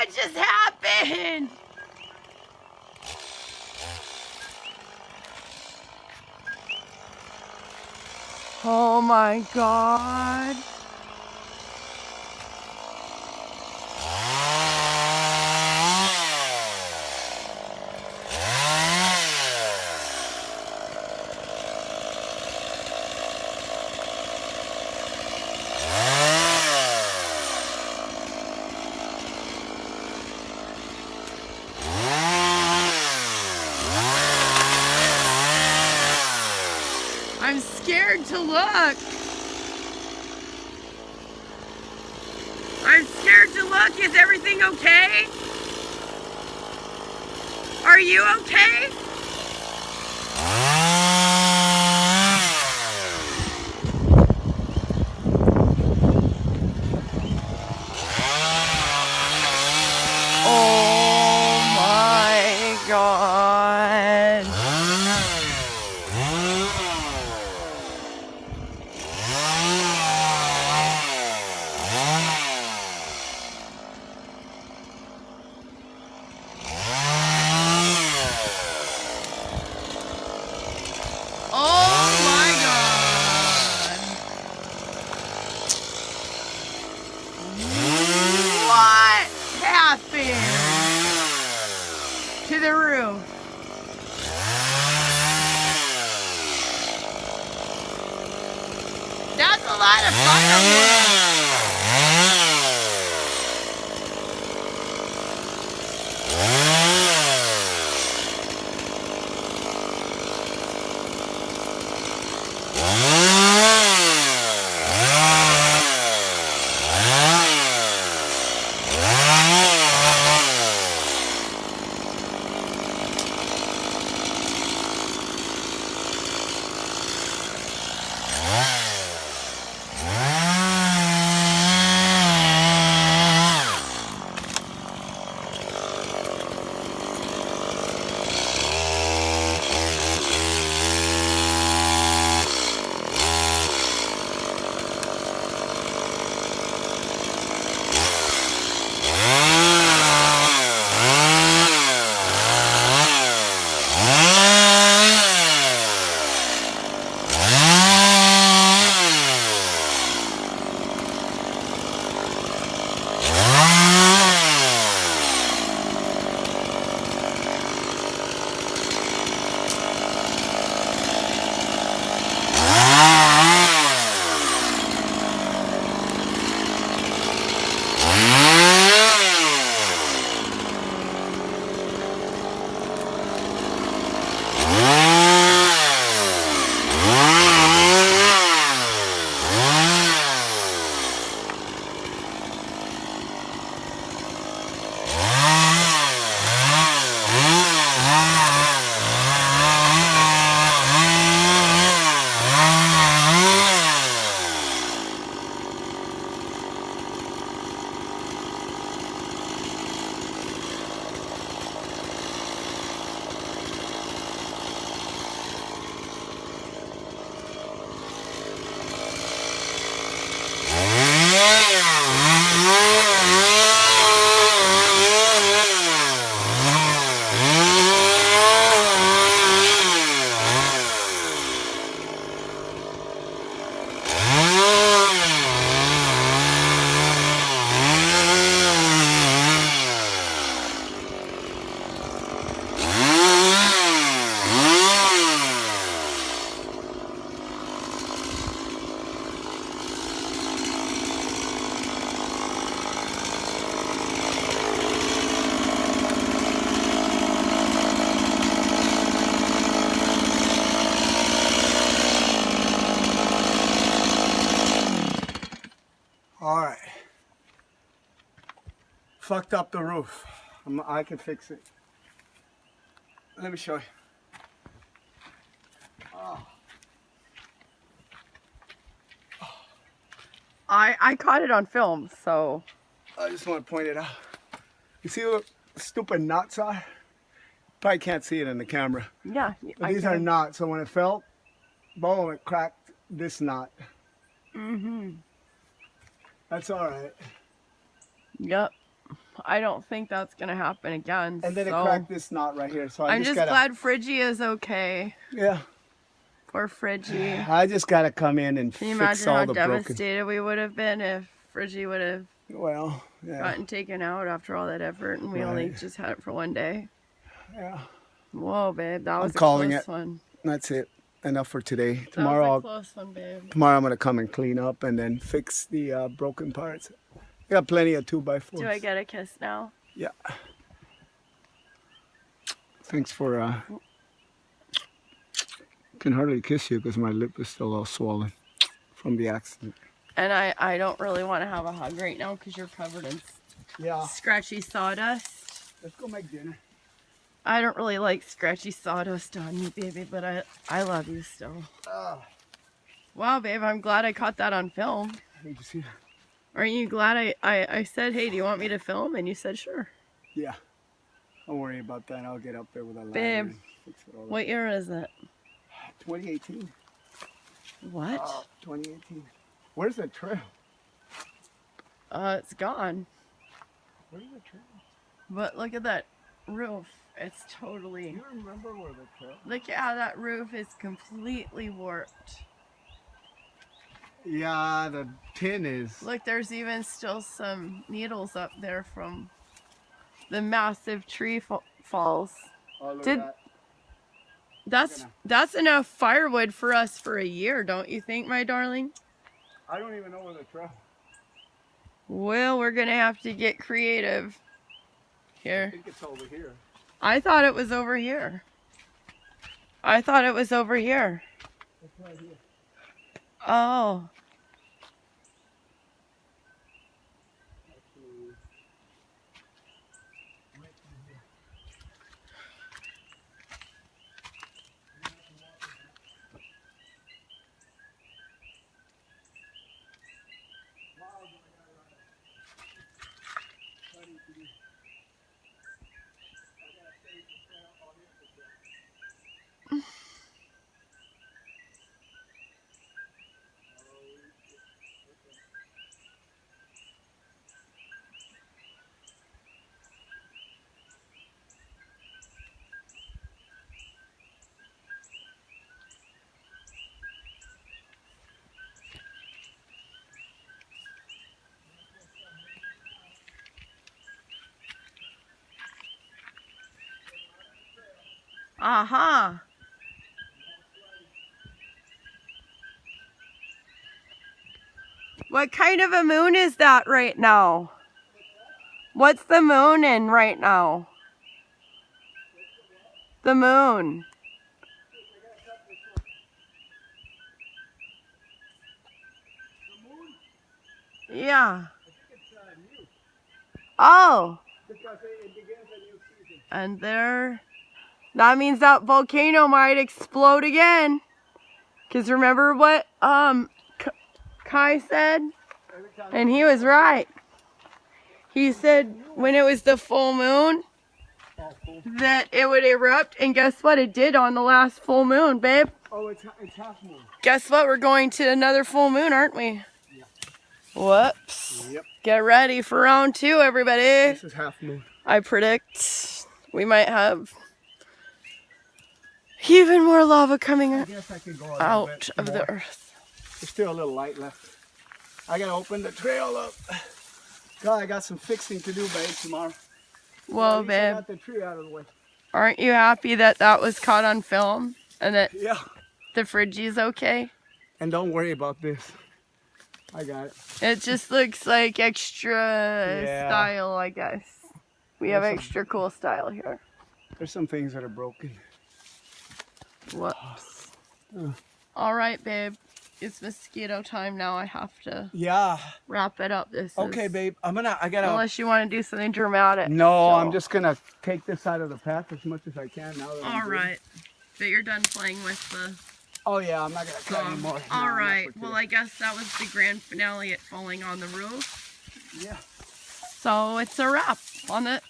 What just happened? Oh my God. I'm scared to look. I'm scared to look. Is everything okay? Are you okay? Oh my God. Oh my God. What happened to the roof? That's a lot of fireworks. All right. Fucked up the roof. I can fix it. Let me show you. I caught it on film, so. I just want to point it out. You see what stupid knots are? Probably can't see it in the camera. Yeah, But these are knots. So when it fell, boom, it cracked this knot. Mm-hmm. That's all right. Yep. I don't think that's gonna happen again. And then so it cracked this knot right here. So I'm just just gotta, glad Fridgie is okay. Yeah. Poor Fridgie. I just gotta come in and Can you fix imagine all how the broken. devastated we would have been if Fridgie would have Well, yeah. gotten taken out after all that effort and we only Right. just had it for one day? Yeah. Whoa, babe, that was a calling close it. one. That's it. Enough for today. That was Tomorrow, a close one, babe. tomorrow I'm gonna come and clean up and then fix the broken parts. I got plenty of 2x4s. Do I get a kiss now? Yeah. Thanks for. Can hardly kiss you because my lip is still all swollen from the accident. And I don't really want to have a hug right now because you're covered in Yeah. scratchy sawdust. Let's go make dinner. I don't really like scratchy sawdust on me, baby, but I love you still. Wow, babe, I'm glad I caught that on film. Did you see that? Aren't you glad I said, hey, do you want me to film? And you said, sure. Yeah. Don't worry about that. I'll get up there with a ladder Babe, and fix it all up. what year is it? 2018. What? 2018. Where's the trail? It's gone. Where's the trail? But look at that roof. It's totally... Do you remember where the trail? Look at how that roof is completely warped. Yeah, the tin is. Look, there's even still some needles up there from the massive tree falls. Oh, look Did- at that. That's enough firewood for us for a year, don't you think, my darling? I don't even know where the trail. Well, we're gonna have to get creative I here. think it's over here. I thought it was over here. I thought it was over here. It's right here. Oh. Aha. What kind of a moon is that right now? What's the moon in right now? The moon. Yeah. Oh. Because it begins a new season. And there, that means that volcano might explode again. Because remember what Kai said? And he was right. He said when it was the full moon that it would erupt. And guess what? It did on the last full moon, babe. Oh, it's half moon. Guess what? We're going to another full moon, aren't we? Yeah. Whoops. Yep. Get ready for round 2, everybody. This is half moon. I predict we might have even more lava coming I guess I could go a little out bit of more. the earth. There's still a little light left. I gotta open the trail up. God, I got some fixing to do, babe, tomorrow. Whoa, At least I babe. got the tree out of the way. Aren't you happy that that was caught on film and that Yeah. the Fridgie's okay? And don't worry about this. I got it. It just looks like extra Yeah. style, I guess. We have There's some- extra cool style here. There's some things that are broken. Whoops. Ugh. All right, babe. It's mosquito time now. I have to Yeah. wrap it up. This Okay, is, babe. I gotta. unless you want to do something dramatic. No, So- I'm just gonna take this out of the path as much as I can now that I'm All good. right. But you're done playing with the Oh yeah, I'm not gonna cut anymore. No, all not right. for Well, today. I guess that was the grand finale at falling on the roof. Yeah. So it's a wrap on it.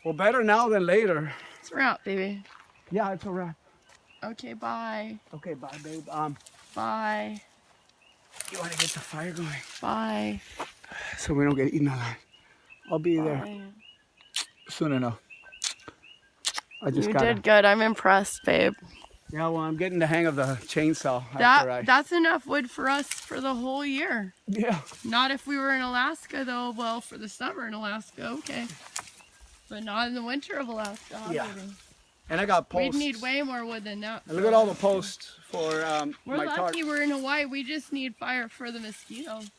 Well, better now than later. It's a wrap, baby. Yeah, it's a wrap. Okay, bye. Okay, bye, babe. Bye. You wanna get the fire going Bye. so we don't get eaten alive? I'll be there Bye. soon enough. I just You gotta. did good. I'm impressed, babe. Yeah, well, I'm getting the hang of the chainsaw after I. That's enough wood for us for the whole year. Yeah. Not if we were in Alaska, though. Well, for the summer in Alaska, okay. But not in the winter of Alaska, huh, Yeah. baby? And I got We'd posts. need way more wood than that. And look at all the posts for We're my tarp. lucky we're in Hawaii. We just need fire for the mosquitoes.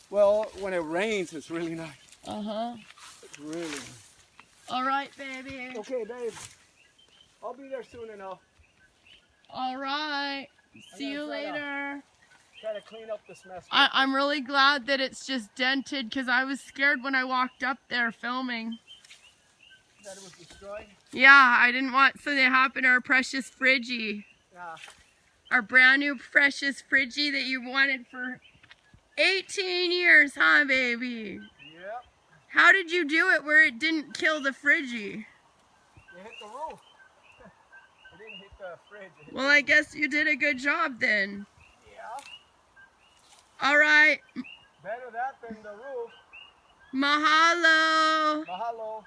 Well, when it rains, it's really nice. Uh-huh. It's really nice. All right, baby. Okay, babe. I'll be there soon enough. All right. See you later. Try to clean up this mess. I'm really glad that it's just dented because I was scared when I walked up there filming. That it was destroyed? Yeah, I didn't want something to happen to our precious Friggy. Yeah. Our brand new precious Friggy that you wanted for 18 years, huh, baby? Yep. How did you do it where it didn't kill the Friggy? It hit the roof. It didn't hit the fridge. It hit Well, I guess you did a good job then. Yeah. All right. Better that than the roof. Mahalo. Mahalo.